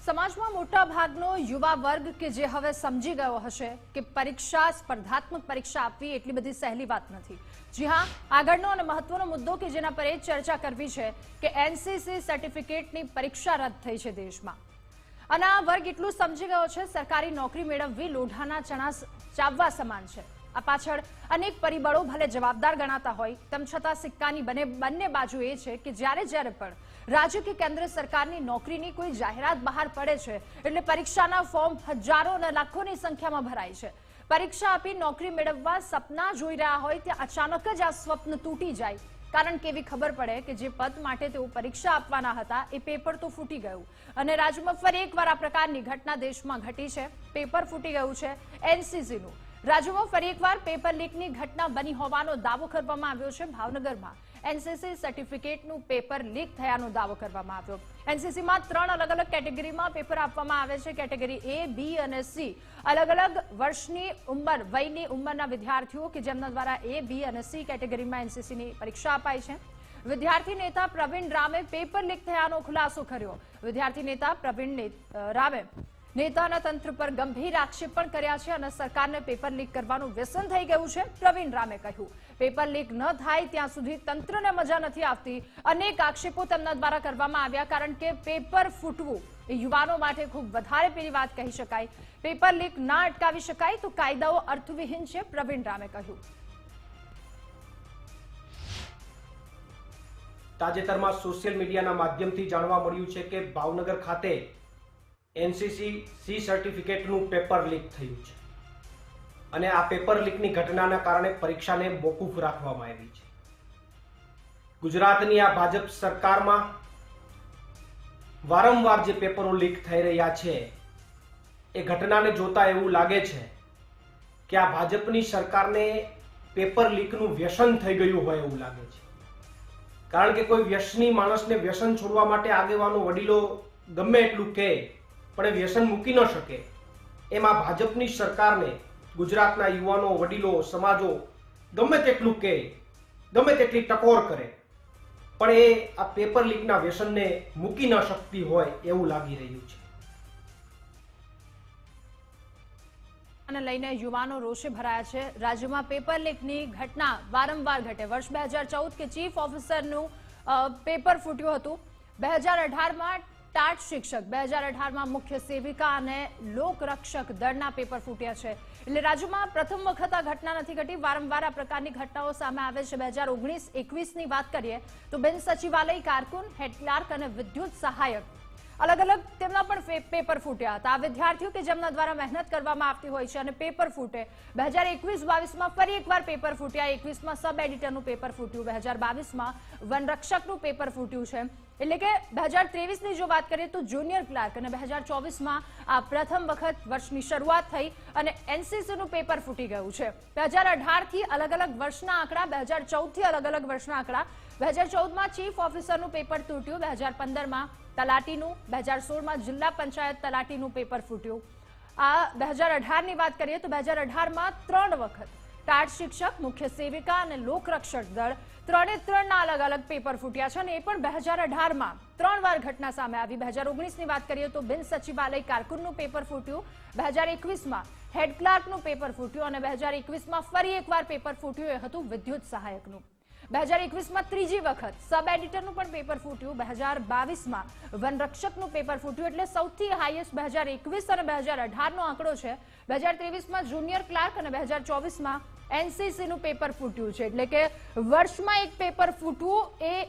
સમાજમાં મોટા ભાગનો યુવા વર્ગ કે જે હવે સમજી ગયો હશે કે પરીક્ષા સ્પર્ધાત્મક પરીક્ષા આપવી એટલી બધી સહેલી વાત નથી। જી હા, આગળનો અને મહત્વનો મુદ્દો કે જેના પર ચર્ચા કરવી છે કે એનસીસી સર્ટિફિકેટની પરીક્ષા રદ થઈ છે દેશમાં, અને આ વર્ગ એટલું સમજી ગયો છે સરકારી નોકરી મેળવવી લોઢાના ચણા ચાવવા સમાન છે। આ પાછળ અનેક પરિબળો ભલે જવાબદાર ગણાતા હોય તેમ છતાં સિક્કાની બંને બાજુ એ છે કે જ્યારે પણ રાજ્ય કે કેન્દ્ર સરકારની નોકરીની કોઈ જાહેરાત બહાર પડે છે એટલે પરીક્ષાના ફોર્મ હજારો અને લાખોની સંખ્યામાં ભરાય છે। પરીક્ષા આપી નોકરી મેળવવા સપના જોઈ રહ્યા હોય ત્યાં અચાનક જ આ સ્વપ્ન તૂટી જાય, કારણ કે એવી ખબર પડે કે જે પદ માટે તેઓ પરીક્ષા આપવાના હતા એ પેપર તો ફૂટી ગયું, અને રાજ્યમાં ફરી એકવાર આ પ્રકારની ઘટના દેશમાં ઘટી છે। પેપર ફૂટી ગયું છે એનસીસીનું। રાજ્યમાં ફરી એકવાર પેપર લીકની ઘટના બની હોવાનો દાવો કરવામાં આવ્યો છે। ભાવનગરમાં એનસીસી સર્ટિફિકેટનું પેપર લીક થયાનો દાવો કરવામાં આવ્યો। એનસીસીમાં 3 અલગ અલગ કેટેગરીમાં પેપર આપવામાં આવે છે। કેટેગરી એ, બી અને સી। અલગ અલગ વયની ઉંમરના વિદ્યાર્થીઓ કે જેમના દ્વારા એ, બી અને સી કેટેગરીમાં એનસીસીની પરીક્ષા અપાય છે। વિદ્યાર્થી નેતા પ્રવીણ રામે પેપર લીક થયાનો ખુલાસો કર્યો। વિદ્યાર્થી નેતા પ્રવીણ રામે નેતાના તંત્ર પર ગંભીર આક્ષેપ પણ કર્યા છે અને સરકારને પેપર લીક કરવાનું વ્યસન થઈ ગયું છે। પ્રવીણ રામે કહ્યું, પેપર લીક ન થાય ત્યાં સુધી તંત્રને મજા નથી આવતી। અનેક આક્ષેપો તેમના દ્વારા કરવામાં આવ્યા, કારણ કે પેપર ફૂટવું એ યુવાનો માટે ખૂબ વધારે પેલી વાત કહી શકાય। પેપર લીક ના અટકાવી શકાય તો કાયદાઓ અર્થવિહીન છે, પ્રવીણ રામે કહ્યું। તાજેતરમાં સોશિયલ મીડિયાના માધ્યમથી જાણવા મળ્યું છે કે ભાવનગર ખાતે એનસીસી સી સર્ટિફિકેટનું પેપર લીક થયું છે, અને આ પેપર લીકની ઘટનાના કારણે પરીક્ષાને મોકૂફ રાખવામાં આવી છે। ગુજરાતની આ ભાજપ સરકારમાં વારંવાર જે પેપરો લીક થઈ રહ્યા છે એ ઘટનાને જોતા એવું લાગે છે કે આ ભાજપની સરકારને પેપર લીકનું વ્યસન થઈ ગયું હોય એવું લાગે છે, કારણ કે કોઈ વ્યસની માણસને વ્યસન છોડવા માટે આગેવાનો વડીલો ગમે એટલું કહે પણ એ વ્યસન મૂકી ન શકે, એમાં ભાજપની સરકારને ગુજરાતના યુવાનો, વડીલો, સમાજો ગમે તેટલું કહે, ગમે તેટલી ટકોર કરે પણ એ આ પેપર લીકના વ્યસનને મૂકી ન શકતી હોય એવું લાગી રહ્યું છે। અને લઈને યુવાનો રોષે ભરાયા છે। રાજ્યમાં પેપર લીકની ઘટના વારંવાર ઘટે। વર્ષ 2014 કે ચીફ ઓફિસરનું પેપર ફૂટ્યું હતું। 2018માં ટાટ શિક્ષક, 2018માં મુખ્ય સેવિકા અને લોકરક્ષક દળના પેપર ફૂટ્યા છે। એટલે રાજ્યમાં પ્રથમ વખત આ ઘટના નથી ઘટી, વારંવાર આ પ્રકારની ઘટનાઓ સામે આવે છે। 2019-21ની વાત કરીએ તો બિન સચિવાલય કારકુન, હેડ ક્લાર્ક અને વિદ્યુત સહાયક અલગ અલગ તેમના પણ પેપર ફૂટ્યા હતા। આ વિદ્યાર્થીઓ કે જેમના દ્વારા મહેનત કરવામાં આવતી હોય છે અને પેપર ફૂટે। 2021-22માં ફરી એકવાર પેપર ફૂટ્યા। 21માં સબ એડિટરનું પેપર ફૂટ્યું, 2022માં વનરક્ષકનું પેપર ફૂટ્યું છે। એટલે કે 2023ની જો વાત કરીએ તો જુનિયર ક્લાર્ક, અને 2024માં આ પ્રથમ વખત વર્ષની શરૂઆત થઈ અને એનસીસીનું પેપર ફૂટી ગયું છે। 2018થી અલગ અલગ વર્ષના આંકડા, 2014થી અલગ અલગ વર્ષના આંકડા। 2014માં ચીફ ઓફિસરનું પેપર તૂટ્યું, 2015માં તલાટીનું, 2016માં જિલ્લા પંચાયત તલાટીનું પેપર ફૂટ્યું। આ 2018ની વાત કરીએ તો 2018માં 3 વખત ટાટ શિક્ષક, મુખ્ય સેવિકા અને લોકરક્ષક દળ ત્રણેના અલગ અલગ પેપર ફૂટ્યા છે, અને એ પણ 2018માં 3 વાર ઘટના સામે આવી। 2019ની વાત કરીએ તો બિન સચિવાલય કારકુનનું પેપર ફૂટ્યું, 2021માં હેડ ક્લાર્કનું પેપર ફૂટ્યું, અને 2021માં ફરી એકવાર પેપર ફૂટ્યું એ હતું વિદ્યુત સહાયકનું। 2021માં ત્રીજી વખત સબ એડિટરનું પણ પેપર ફૂટ્યું, 2022માં વનરક્ષકનું પેપર ફૂટ્યું। એટલે સૌથી હાઈએસ્ટ 2021 અને 2018નો આંકડો છે। 2023માં જુનિયર ક્લાર્ક અને 2024માં એનસીસીનું પેપર ફૂટ્યું છે। એટલે કે વર્ષમાં એક પેપર ફૂટવું એ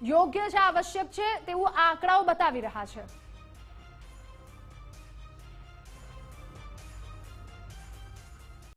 યોગ્ય છે, આવશ્યક છે તેવું આંકડાઓ બતાવી રહ્યા છે।